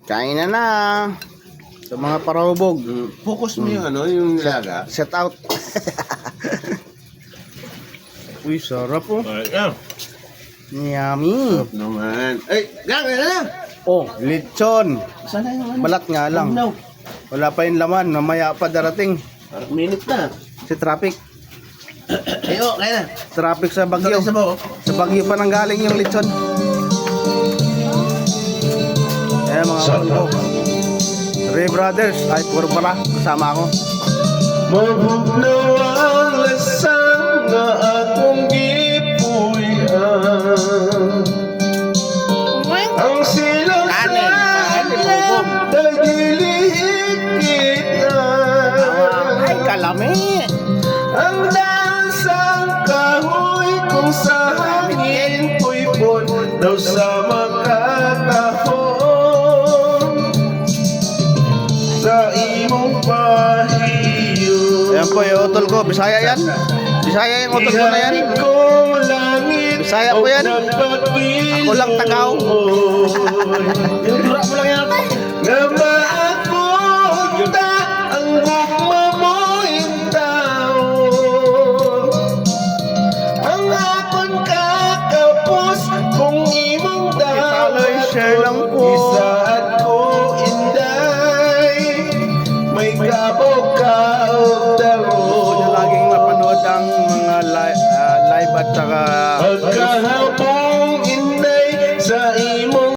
Kain na. Sa mga parahubog. Focus mo yung yung nilaga. Set out. Uy, sarap oh. Yummy. Sarap naman. Ay, gang, ano na? Oh, lechon. Sana yung Balat nga lang. No. Wala pa yung laman. Mamaya pa darating. Minute na. Si traffic. Ayo, kaya na. Traffic sa Bagyo. Sa mo. Sa Bagyo pa nang galing yung lechon. Eh mga kalbo. Ray Brothers. Ay, puro pala. Kasama ako. Mabugnaw ang lasang na atong gipuyan. Ang silang sarap nagilihit kita. Ay, kalami. Ang dansang kahoy kung sa hangin puipon daw sa makatahon sa imong pahiyo. Ayan po yung utol ko. Bisaya yan. Bisaya yung utol ko na yan. Bisaya po yan. Ako lang Tagaw. Yung dura mo lang yan.